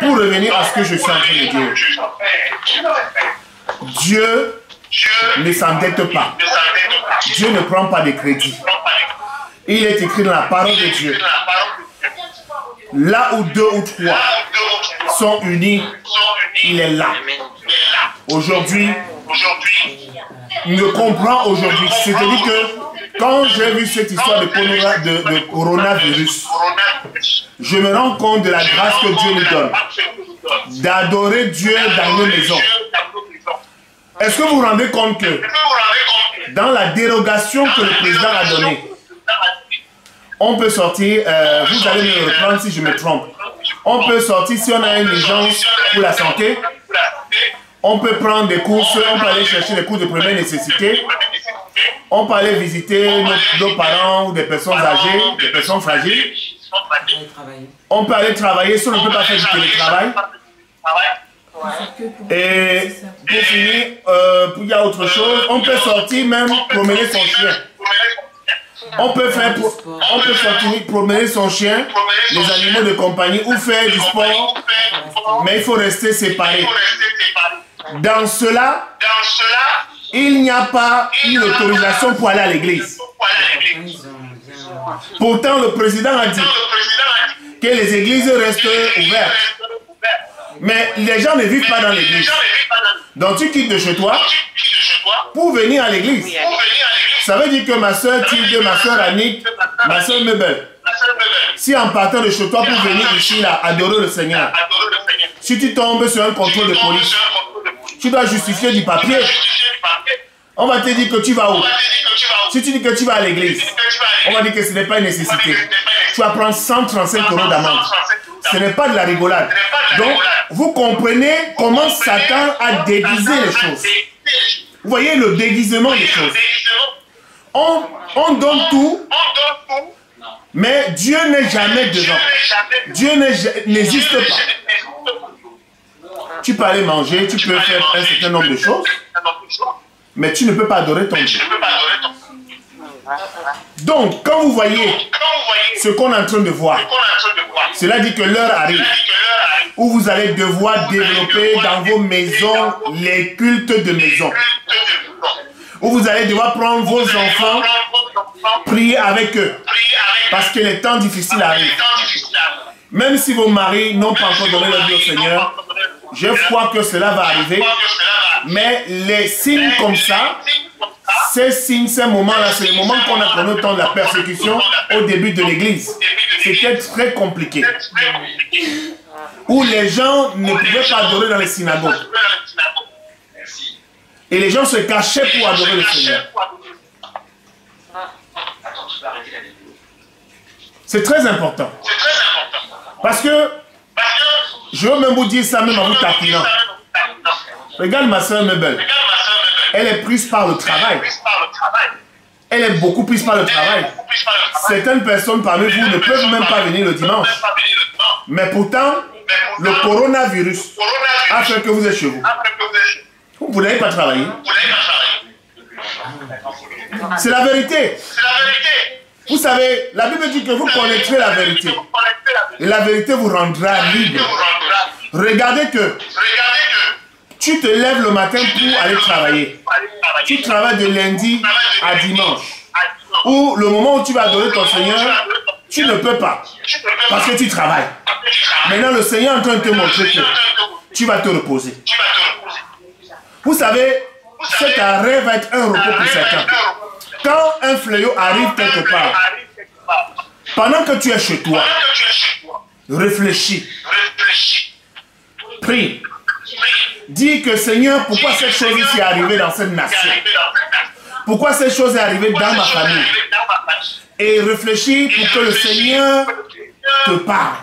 Pour revenir à ce que je suis en train de dire, Dieu ne s'endette pas. Dieu ne prend pas de crédit. Il est écrit dans la parole de Dieu. Là où 2 ou 3 sont unis, il est là. Aujourd'hui, ne comprend aujourd'hui. C'est-à-dire que quand j'ai vu cette histoire de coronavirus, je me rends compte de la grâce que Dieu nous donne d'adorer Dieu dans nos maisons. Est-ce que vous vous rendez compte que dans la dérogation que le président a donnée, on peut sortir, vous allez me reprendre si je me trompe, on peut sortir si on a une urgence pour la santé, on peut prendre des courses, on peut aller chercher des courses de première nécessité, on peut aller visiter nos parents ou des personnes âgées, des personnes fragiles, on peut aller travailler si on ne peut pas faire du télétravail. Et pour finir, il y a autre chose, on peut sortir même promener son chien. On peut sortir promener son chien, les animaux de compagnie ou faire du sport, mais il faut rester séparé. Dans cela, il n'y a pas une autorisation pour aller à l'église. Pourtant, le président a dit que les églises restent ouvertes. Mais les gens ne vivent pas dans l'église. Donc tu quittes de chez toi pour venir à l'église. Ça veut dire que ma soeur Tilde, ma soeur Annick, ma soeur Mebel, si en partant de chez toi pour venir ici, là, adorer le Seigneur, si tu tombes sur un contrôle de police, tu dois justifier du papier. On va te dire que tu vas où? Si tu dis que tu vas à l'église, on va dire que ce n'est pas une nécessité. Tu vas prendre 135 € d'amende. Ce n'est pas de la rigolade. Donc, vous comprenez comment Satan a déguisé les choses. Vous voyez le déguisement des choses. On donne tout, mais Dieu n'est jamais devant. Dieu n'existe pas. Tu peux aller manger, tu peux faire un certain nombre de choses, mais tu ne peux pas adorer ton Dieu. Donc, quand vous voyez ce qu'on est en train de voir, cela dit que l'heure arrive où vous allez devoir développer dans vos maisons les cultes de maison. Où vous allez devoir prendre vos enfants, prier avec eux, parce que les temps difficiles arrivent. Même si vos maris n'ont pas encore donné leur vie au Seigneur, je crois que cela va arriver. Mais les signes comme ça, ces signes, ces moments-là, c'est le moment qu'on a connu au temps de la persécution au début de l'église. C'était très compliqué. Où les gens ne pouvaient pas adorer dans les synagogues. Et les gens se cachaient pour adorer le Seigneur. C'est très important. Parce que, je veux même vous dire ça même en vous tapinant. Regarde ma soeur Mebel. Elle est prise par le travail. Elle est beaucoup prise par le travail. Certaines personnes parmi vous ne peuvent même pas venir le dimanche. Mais pourtant, le coronavirus a fait que vous êtes chez vous. Vous n'allez pas travailler. C'est la vérité. Vous savez, la Bible dit que vous connaîtrez la vérité. Et la vérité vous rendra libre. Regardez que tu te lèves le matin pour aller travailler. Tu travailles de lundi à dimanche. Ou le moment où tu vas adorer ton Seigneur, tu ne peux pas. Parce que tu travailles. Maintenant, le Seigneur est en train de te montrer que tu vas te reposer. Vous savez, cet arrêt va être un repos pour certains. Quand un fléau arrive quelque part, pendant que tu es chez toi, réfléchis. Prie. Dis que Seigneur, pourquoi cette chose est arrivée dans cette nation? Pourquoi cette chose est arrivée dans ma famille? Et réfléchis pour que le Seigneur te parle.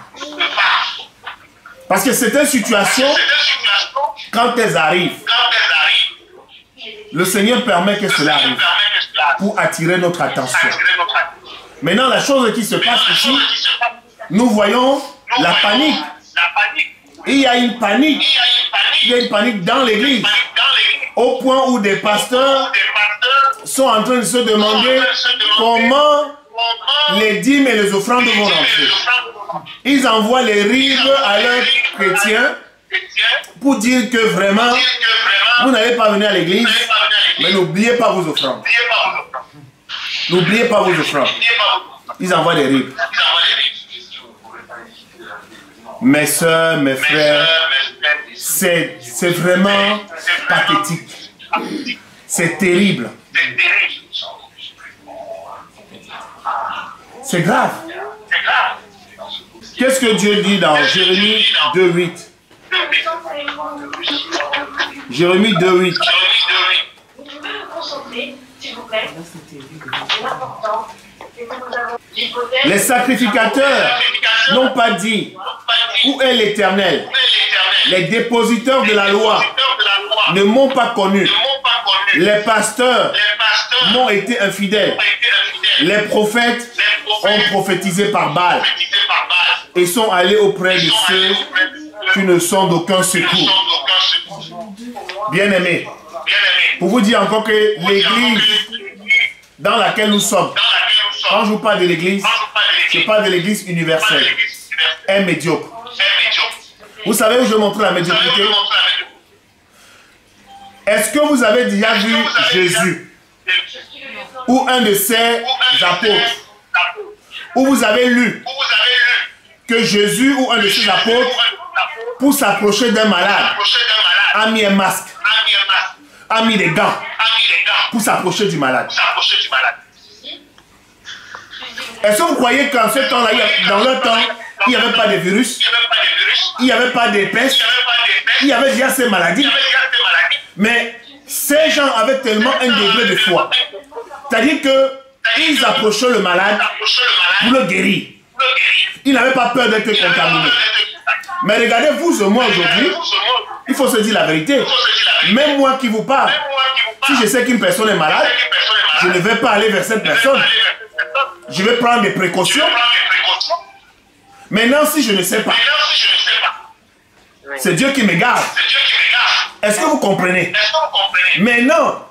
Parce que certaines situations, quand elles arrivent, le Seigneur permet que cela arrive pour attirer notre attention. Maintenant, la chose qui se passe ici, nous voyons la panique. Il y a une panique. Il y a une panique dans l'église. Au point où des pasteurs sont en train de se demander comment les dîmes et les offrandes vont rentrer. Ils envoient les rives à leurs chrétiens pour dire que vraiment, vous n'allez pas venir à l'église, mais n'oubliez pas vos offrandes. N'oubliez pas vos offrandes. Ils envoient des rives. Mes soeurs, mes frères, c'est vraiment pathétique. C'est terrible. C'est grave. Qu'est-ce que Dieu dit dans Jérémie 2:8? Jérémie 2:8. Les sacrificateurs n'ont pas dit où est l'Éternel. Les dépositeurs de la loi ne m'ont pas connu. Les pasteurs m'ont été infidèles. Les prophètes ont prophétisé par Baal et sont allés auprès de ceux qui ne sont d'aucun secours. Bien-aimés, pour vous dire encore que l'église dans laquelle nous sommes, quand je vous parle de l'église, je parle de l'église universelle, est médiocre. Vous savez où je vais montrer la médiocrité? Est-ce que vous avez déjà vu Jésus ou un de ses apôtres, où vous avez lu que Jésus ou un de ses apôtres, pour s'approcher d'un malade, a mis un masque, a mis des gants pour s'approcher du malade? Est-ce que vous croyez qu'en ce temps-là, dans leur temps, il n'y avait pas de virus, il n'y avait pas de peste, il y avait déjà ces maladies? Mais ces gens avaient tellement un degré de foi. C'est-à-dire qu'ils approchaient le malade pour le guérir. Ils n'avaient pas peur d'être contaminés. Mais regardez, vous et moi aujourd'hui, il faut se dire la vérité. Même moi qui vous parle, si je sais qu'une personne est malade, je ne vais pas aller vers cette personne. Je vais prendre des précautions. Maintenant, si je ne sais pas, c'est Dieu qui me garde. Est-ce que vous comprenez? Maintenant,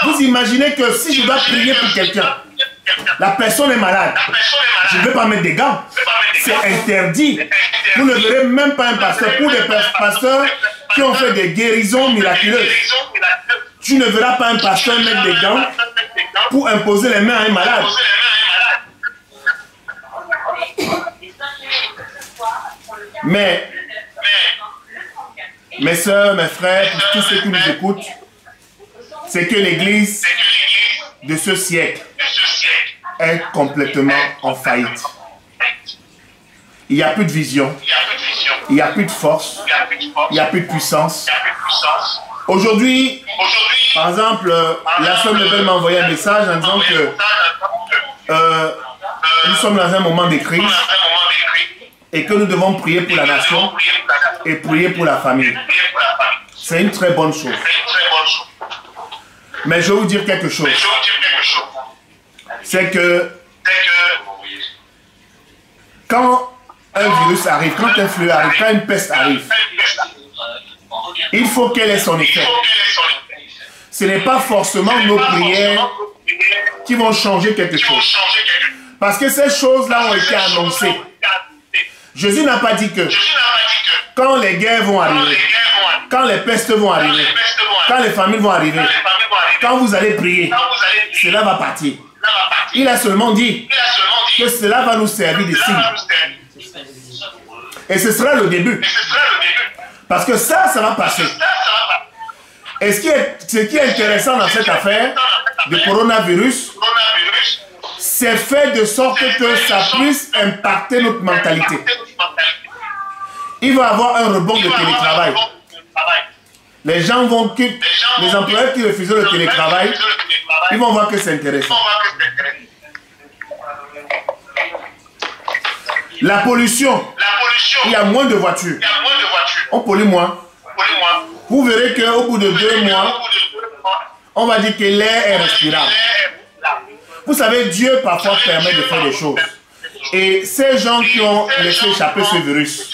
vous imaginez que si je dois prier pour quelqu'un, la personne est malade, je ne vais pas mettre des gants. C'est interdit. Vous ne verrez même pas un pasteur. Pour des pasteurs qui ont fait des guérisons miraculeuses, tu ne verras pas un pasteur mettre des gants pour imposer les mains à un malade. Mais, mes soeurs, mes frères, pour tous ceux qui nous écoutent, c'est que l'église de ce siècle est complètement en faillite. Il n'y a plus de vision, il n'y a plus de force, il n'y a plus de puissance. Aujourd'hui, par exemple, la sœur Lebel m'a envoyé un message en disant que nous sommes dans un moment de crise et que nous devons prier pour la nation et prier pour la famille. C'est une très bonne chose. Mais je vais vous dire quelque chose. C'est que quand un virus arrive, quand un flux arrive, quand une peste arrive, il faut qu'elle ait son effet. Ce n'est pas forcément nos prières qui vont changer quelque chose. Parce que ces choses-là ont été annoncées. Jésus n'a pas dit que quand les guerres vont arriver, quand les pestes vont arriver, quand les familles vont arriver, quand vous allez prier, cela va partir. Il a seulement dit que cela va nous servir de signe. Et ce sera le début. Parce que ça va passer. Et ce qui est intéressant dans cette affaire de coronavirus, c'est fait de sorte que ça puisse impacter notre mentalité. Il va y avoir un rebond de télétravail. Les gens vont quitter, les employeurs qui refusaient le télétravail, ils vont voir que c'est intéressant. La pollution, il y a moins de voitures. On pollue moins. Vous verrez qu'au bout de 2 mois, on va dire que l'air est respirable. Vous savez, Dieu parfois permet de faire des choses. Et ces gens qui ont laissé échapper ce virus,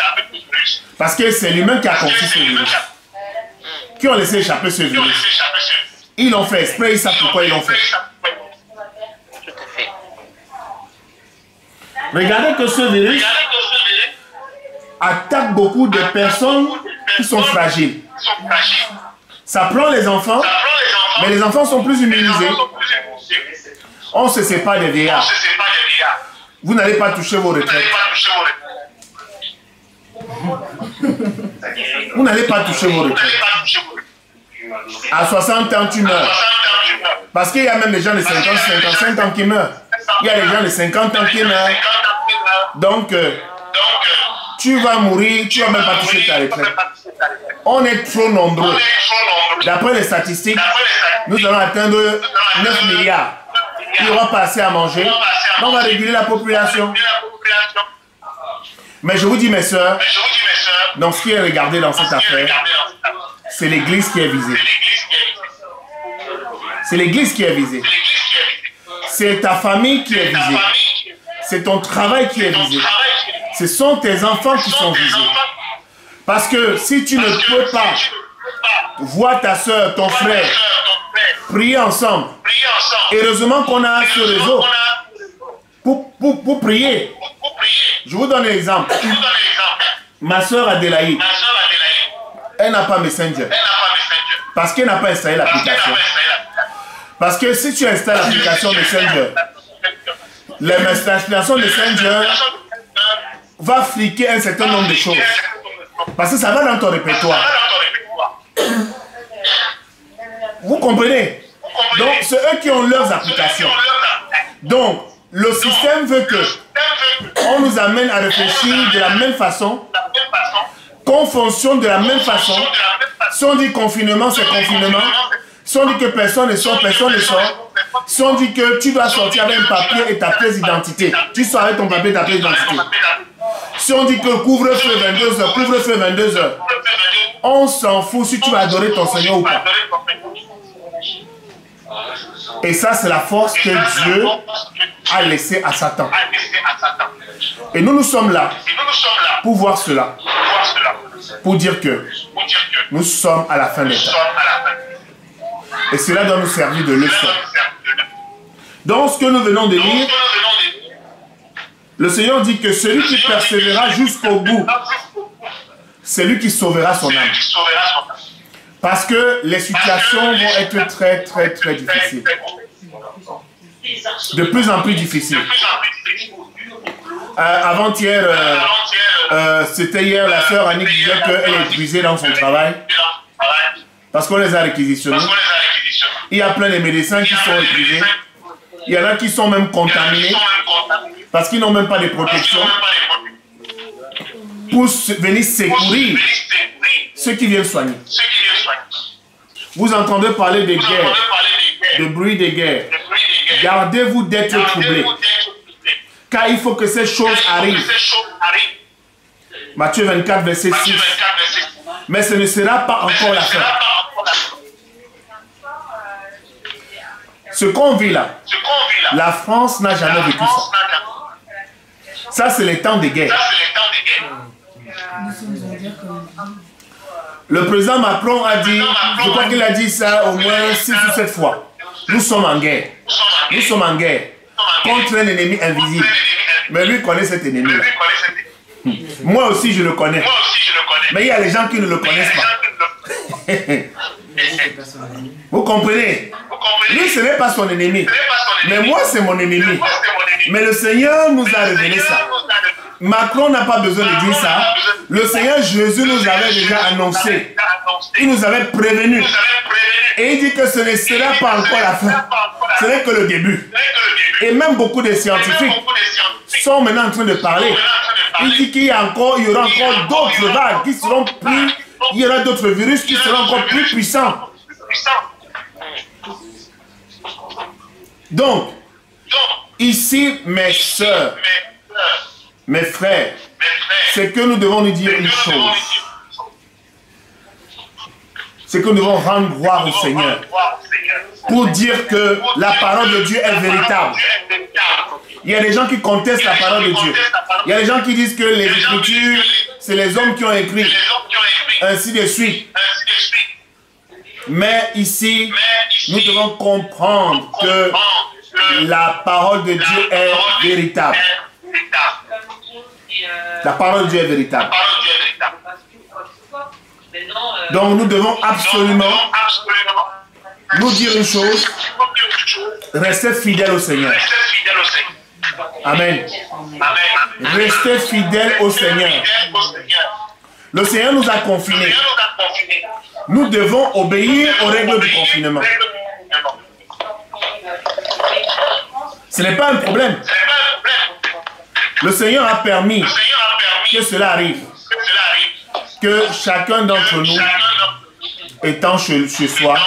parce que c'est l'humain qui a conçu ce virus, qui ont laissé échapper ce virus, ils l'ont fait exprès, ils savent pourquoi ils l'ont fait. Regardez que ce virus attaque beaucoup de personnes qui sont fragiles. Ça prend les enfants, mais les enfants sont plus immunisés. On se sépare des vieillards. Vous n'allez pas toucher vos retraites. Vous n'allez pas toucher vos retraites. À 60 ans, tu meurs. Parce qu'il y a même des gens de 50, 55 ans qui meurent. Il y a des gens de 50 ans qui meurent. Donc, tu vas mourir, tu ne vas même pas toucher ta retraite. On est trop nombreux. D'après les statistiques, nous allons atteindre 9 milliards. Il n'y aura pas assez à manger. On va réguler la population. Mais je vous dis, mes soeurs, dans ce qui est regardé dans cette affaire, c'est l'Église qui est visée. C'est l'Église qui est visée. C'est ta famille qui est visée. C'est ton travail qui est visé. Ce sont tes enfants qui sont visés. Parce que si tu ne peux pas voir ta soeur, ton frère, prier ensemble, heureusement qu'on a ce réseau pour prier. Je vous donne un exemple. Ma soeur Adélaïde, elle n'a pas Messenger. Parce qu'elle n'a pas installé l'application. Parce que si tu installes l'application Messenger, l'installation Messenger va fliquer un certain nombre de choses. Parce que ça va dans ton répertoire. Vous comprenez? Donc, c'est eux qui ont leurs applications. Donc, le système veut que on nous amène à réfléchir de la même façon, qu'on fonctionne de la même façon. Si on dit confinement, c'est confinement. Si on dit que personne ne sort, personne ne sort. Si on dit que tu dois sortir avec un papier et ta pièce d'identité, tu sors avec ton papier et ta pièce d'identité. Si on dit que couvre-feu 22h, couvre-feu 22h, on s'en fout si tu vas adorer ton Seigneur ou pas. Et ça, c'est la force que Dieu a laissée à Satan. Et nous sommes là pour voir cela. Pour dire que nous sommes à la fin des temps. Et cela doit nous servir de leçon. Dans ce que nous venons de lire, le Seigneur dit que celui qui persévérera jusqu'au bout, c'est lui qui sauvera son âme. Parce que les situations vont être très, très, très difficiles. De plus en plus difficiles. Avant-hier, c'était hier, la sœur Annick disait qu'elle est épuisée dans son travail. Parce qu'on les a réquisitionnés. Il y a plein de médecins qui sont épuisés. Il y en a qui sont même contaminés. Parce qu'ils n'ont même pas de protection. Pour venir secourir ceux qui viennent soigner. Vous entendez parler de guerre, de bruit de guerre. Gardez-vous d'être troublés. Car il faut que ces choses arrivent. Matthieu 24, verset 6. Mais ce ne sera pas encore la fin. Ce qu'on vit là, la France n'a jamais vécu ça. Ça, c'est les temps de guerre. Le président Macron a dit, je crois qu'il a dit ça au moins 6 ou 7 fois. Nous sommes en guerre. Nous sommes en guerre contre un ennemi invisible. Mais lui connaît cet ennemi-là. Moi aussi, je le connais. Mais il y a les gens qui ne le connaissent pas. Vous comprenez? Lui, ce n'est pas son ennemi. Mais moi, c'est mon ennemi. Mais le Seigneur nous a révélé ça. Macron n'a pas besoin de dire ça. Le Seigneur Jésus nous avait déjà annoncé. Il nous avait prévenu. Et il dit que ce ne sera pas encore la fin. Ce n'est que le début. Et même beaucoup de scientifiques sont maintenant en train de parler. Il dit qu'il y aura encore d'autres vagues qui seront plus... Il y aura d'autres virus qui seront encore plus puissants. Donc, ici, mes soeurs, mes frères, c'est que nous devons nous dire une chose. C'est que nous devons rendre gloire au Seigneur. Pour dire que la parole de Dieu est véritable. Il y a des gens qui contestent la parole de Dieu. Il y a des gens qui disent que les Écritures, c'est les hommes qui ont écrit. Ainsi de suite. Mais ici, nous devons comprendre que la parole de Dieu est véritable. La parole de Dieu est véritable. Donc nous devons absolument nous dire une chose, rester fidèle au Seigneur. Amen. Restez fidèle au Seigneur. Le Seigneur nous a confinés. Nous devons obéir aux règles du confinement. Ce n'est pas un problème. Le Seigneur a permis que cela arrive. Que chacun d'entre nous, étant chez soi,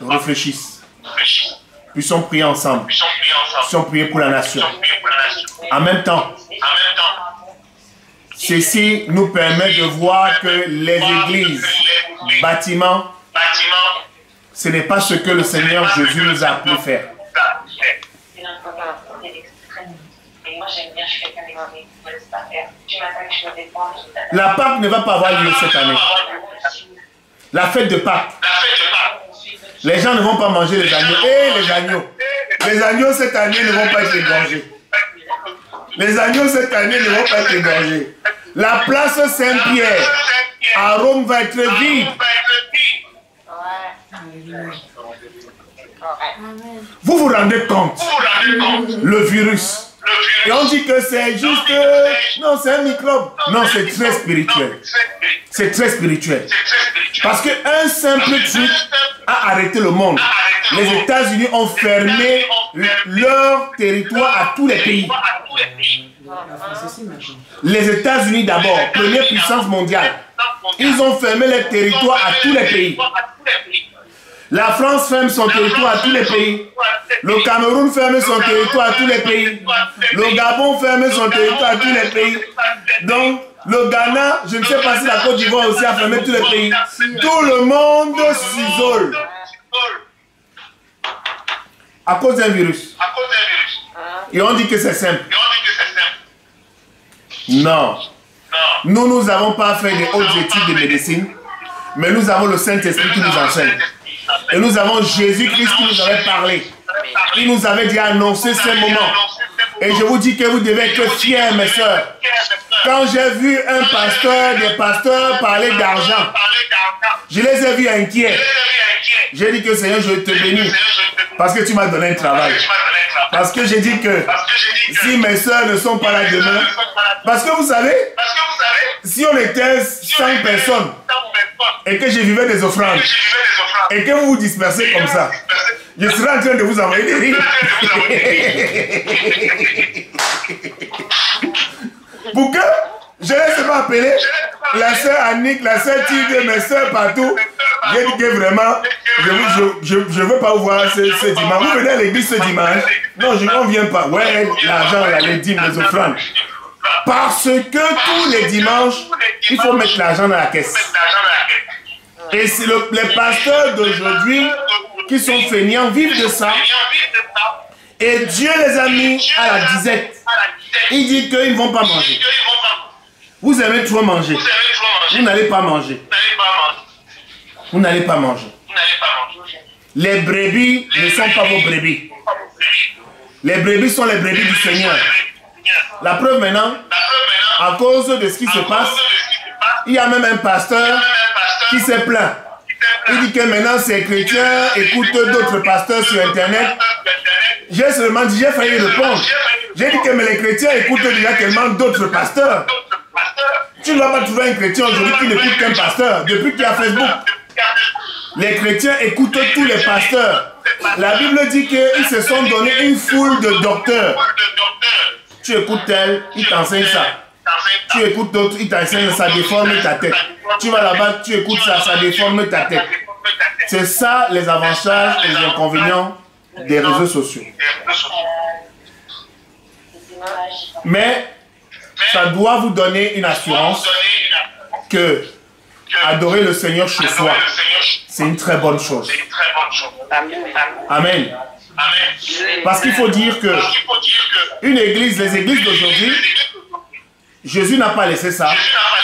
réfléchisse. Puissions prier ensemble. Puissions prier pour la nation. En même temps, ceci nous permet de voir que les églises, bâtiments, ce n'est pas ce que le Seigneur Jésus nous a appelé faire. La Pâque ne va pas avoir lieu cette année. La fête de Pâques. Les gens ne vont pas manger les agneaux. Les agneaux. Les agneaux cette année ne vont pas être égorgés. Les agneaux cette année ne vont pas être égorgés. La place Saint-Pierre à Rome va être vide. Vous vous rendez compte? Le virus. Et on dit que c'est juste... non, c'est un microbe. Non, c'est très spirituel. C'est très spirituel. Parce qu'un simple truc a arrêté le monde. Les États-Unis ont fermé leur territoire à tous les pays. Les États-Unis d'abord, première puissance mondiale. Ils ont fermé les territoires à tous les pays. La France ferme son territoire à tous les pays. Le Cameroun ferme son territoire à tous les pays. Le Gabon ferme son territoire à tous les pays. Donc, le Ghana, je ne sais pas si la Côte d'Ivoire aussi a fermé tous les pays. Tout le monde s'isole. À cause d'un virus. Et on dit que c'est simple. Non. Nous n'avons pas fait des hautes études de médecine, mais nous avons le Saint-Esprit qui nous enseigne. Et nous avons Jésus-Christ qui nous avait parlé. Il nous avait dit annoncer ce moment. Et je vous dis que vous devez être fiers, mes soeurs. Quand j'ai vu des pasteurs parler d'argent, je les ai vus inquiets. J'ai dit que Seigneur, je te bénis. Parce que tu m'as donné un travail. Parce que j'ai dit que si mes soeurs ne sont pas là demain, parce que vous savez, si on était 100 personnes et que je vivais des offrandes et que vous vous dispersez comme ça, je serai en train de vous envoyer des rires. Pour que je laisse pas appeler la sœur Annick, la sœur Tigre, mes sœurs partout. J'ai dit que vraiment, je ne veux pas vous voir ce dimanche. Vous venez à l'église ce dimanche? Non, je ne viens pas. Ouais, l'argent, les dîmes, les offrandes. Parce que tous les dimanches, il faut mettre l'argent dans la caisse. Et c'est les pasteurs d'aujourd'hui qui sont feignants vivent de ça. Et Dieu les a mis à la disette. Il dit qu'ils ne vont pas manger. Vous aimez trop manger. Vous n'allez pas manger. Vous n'allez pas manger. Les brebis ne sont pas vos brebis. Les brebis sont les brebis du Seigneur. La preuve maintenant, à cause de ce qui se passe, il y a même un pasteur qui s'est plaint. Il dit que maintenant ces chrétiens écoutent d'autres pasteurs sur Internet. J'ai seulement dit, j'ai failli répondre. J'ai dit que mais les chrétiens écoutent déjà tellement d'autres pasteurs. Tu ne vas pas trouver un chrétien aujourd'hui qui n'écoute qu'un pasteur depuis qu'il y a Facebook. Les chrétiens écoutent tous les pasteurs. La Bible dit qu'ils se sont donné une foule de docteurs. Tu écoutes tel, il t'enseigne ça. Tu écoutes d'autres, il t'enseigne ça, déforme ta tête. Tu vas là-bas, tu écoutes ça, ça déforme ta tête. C'est ça les avantages et les inconvénients des réseaux sociaux. Mais ça doit vous donner une assurance que adorer le Seigneur chez soi, c'est une très bonne chose. Amen. Parce qu'il faut dire que une église, les églises d'aujourd'hui, Jésus n'a pas laissé ça,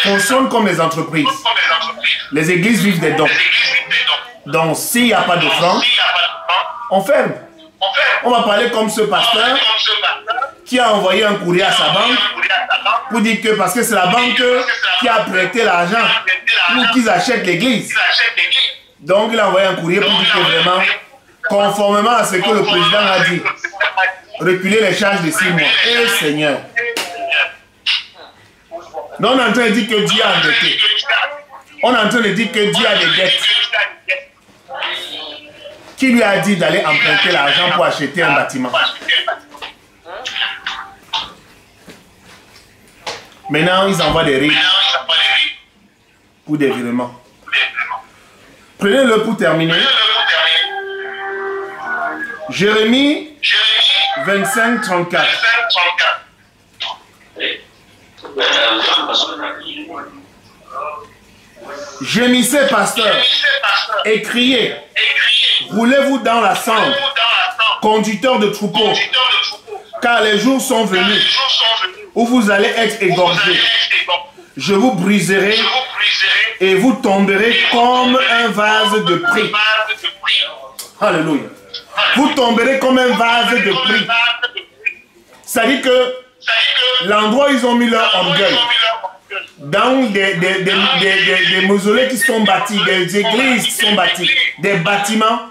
fonctionnent comme les entreprises. Les églises vivent des dons. Donc s'il n'y a pas d'offrande, on ferme. On va parler comme ce pasteur qui a envoyé un courrier à sa banque pour dire que parce que c'est la banque qui a prêté l'argent pour qu'ils achètent l'église. Donc il a envoyé un courrier pour dire que vraiment, conformément à ce que le président a dit, reculer les charges de 6 mois. Eh Seigneur. Non, on est en train de dire que Dieu a endetté. On est en train de dire que Dieu a des dettes. Qui lui a dit d'aller emprunter l'argent pour acheter un bâtiment? Maintenant, ils envoient des rives pour des virements. Prenez-le pour terminer. Jérémie 25, 34. Gémissez, pasteur, et criez. Roulez-vous dans la cendre, conducteurs de troupeaux, car les jours sont venus où vous allez être égorgés. Je vous briserai et vous tomberez comme un vase de prix. Alléluia. Vous tomberez comme un vase de prix. Ça dit que l'endroit où ils ont mis leur orgueil, dans des mausolées qui sont bâtis, des églises qui sont bâties, des bâtiments,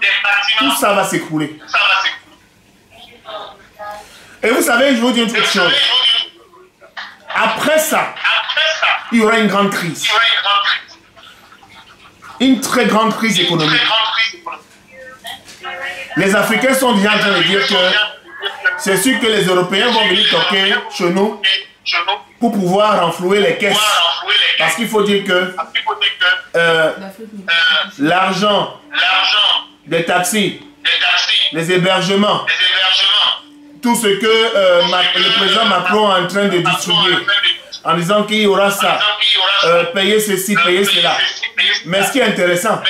tout ça va s'écrouler. Et vous savez, je vous dis une autre chose. Après ça, il y aura une grande crise. Une très grande crise économique. Les Africains sont déjà en train de dire que c'est sûr que les Européens vont venir toquer chez nous pour pouvoir renflouer les caisses. Parce qu'il faut dire que l'argent des taxis, les hébergements, tout ce que le président Macron est en train de distribuer, en disant qu'il y aura ça, payer ceci, payer cela. Mais ce qui est intéressant,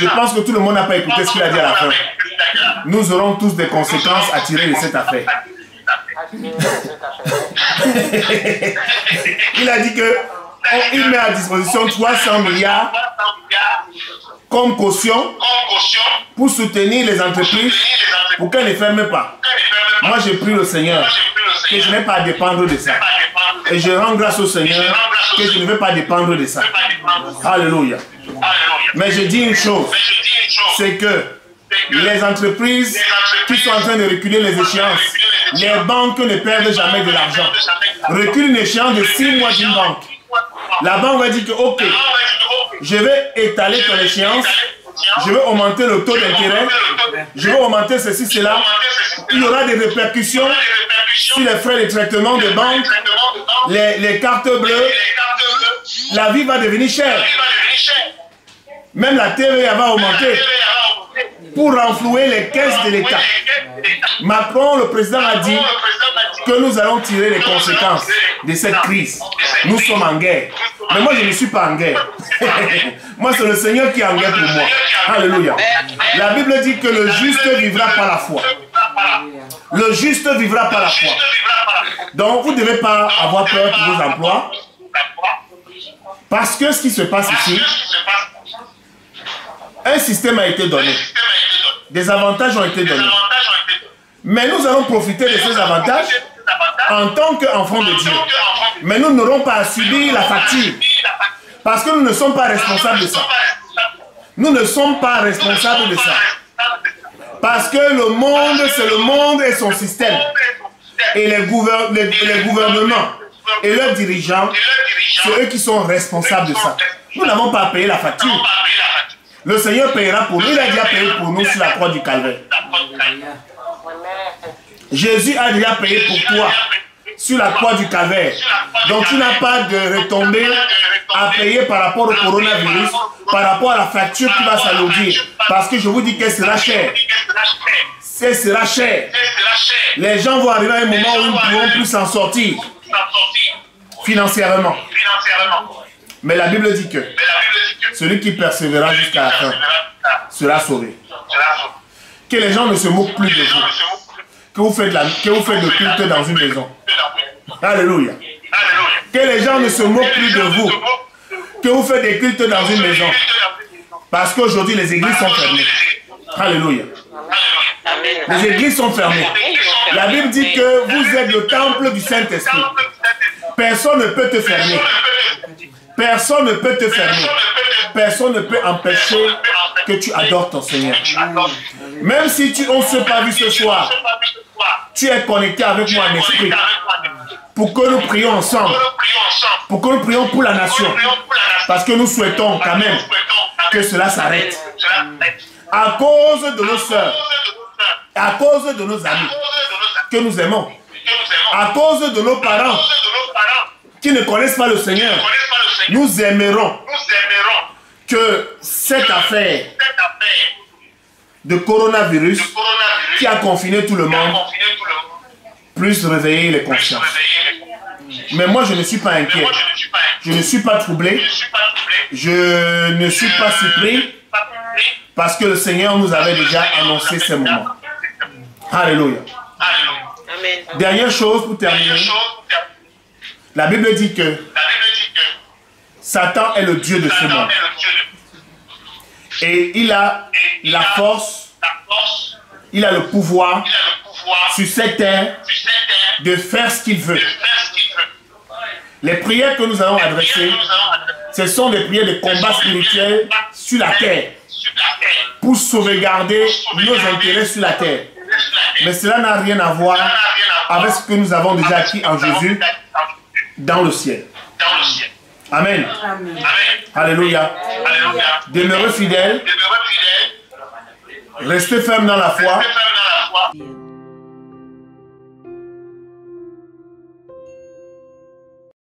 je pense que tout le monde n'a pas écouté ce qu'il a dit à la fin. Nous aurons tous des conséquences à tirer de cette affaire. Il a dit que il met à disposition 300 milliards comme caution pour soutenir les entreprises pour qu'elles ne ferment pas. Moi, j'ai pris le Seigneur que je n'ai pas à dépendre de ça. Et je rends grâce au Seigneur que je ne vais pas dépendre de ça. Alléluia. Mais je dis une chose, c'est que les entreprises qui sont en train de reculer les échéances, les banques ne perdent jamais de l'argent. Recule une échéance de 6 mois d'une banque. La banque va dire que, ok, je vais étaler ton échéance, je vais augmenter le taux d'intérêt, je vais augmenter ceci, cela. Il y aura des répercussions sur les frais de traitement de banque, les cartes bleues. La vie va devenir chère. Même la TVA va augmenter pour renflouer les caisses de l'État. Macron, le président, a dit que nous allons tirer les conséquences de cette crise. Nous sommes en guerre. Mais moi, je ne suis pas en guerre. Moi, c'est le Seigneur qui est en guerre pour moi. Alléluia. La Bible dit que le juste vivra par la foi. Le juste vivra par la foi. Donc, vous ne devez pas avoir peur pour vos emplois. Parce que ce qui se passe ici, un système a été donné. Des avantages ont été donnés. Mais nous allons profiter de ces avantages en tant qu'enfants de Dieu. Mais nous n'aurons pas à subir la facture. Parce que nous ne sommes pas responsables de ça. Nous ne sommes pas responsables de ça. Parce que le monde, c'est le monde et son système. Et les gouvernements et leurs dirigeants, c'est eux qui sont responsables de ça. Nous n'avons pas à payer la facture. Le Seigneur payera pour nous. Il a déjà payé pour nous sur la croix du Calvaire. Jésus a déjà payé pour toi sur la croix du Calvaire. Donc tu n'as pas de retombée à payer par rapport au coronavirus, par rapport à la facture qui va s'alourdir. Parce que je vous dis qu'elle sera chère. Elle sera chère. Les gens vont arriver à un moment où ils ne pourront plus s'en sortir financièrement. Mais la Bible dit que celui qui persévérera jusqu'à la fin sera sauvé. Que les gens ne se moquent plus de vous. Que vous faites le culte dans une maison. Alléluia. Que les gens ne se moquent plus de vous. Que vous faites des cultes dans une maison. Parce qu'aujourd'hui, les églises sont fermées. Alléluia. Les églises sont fermées. La Bible dit que vous êtes le temple du Saint-Esprit. Personne ne peut te fermer. Personne ne peut te fermer. Personne ne peut empêcher que tu adores ton Seigneur. Même si on ne s'est pas vu ce soir, tu es connecté avec moi en esprit. Pour que nous prions ensemble. Pour que nous prions pour la nation. Parce que nous souhaitons quand même que cela s'arrête. À cause de nos sœurs. À cause de nos amis que nous aimons. À cause de nos parents qui ne connaissent pas le Seigneur. Nous aimerons que cette affaire de coronavirus qui a confiné tout le monde puisse réveiller les consciences. Mais moi, je ne suis pas inquiet. Je ne suis pas troublé. Je ne suis pas surpris parce que le Seigneur nous avait déjà annoncé ces moments. Alléluia. Dernière chose pour terminer. La Bible dit que Satan est le Dieu de ce monde. Et il a la force, il a le pouvoir sur cette terre de faire ce qu'il veut. Les prières que nous avons adressées, ce sont des prières de combat spirituel sur la terre pour sauvegarder nos intérêts sur la terre. Mais cela n'a rien à voir avec ce que nous avons déjà acquis en Jésus dans le ciel. Amen. Alléluia. Demeurez fidèles. Restez fermes dans la foi.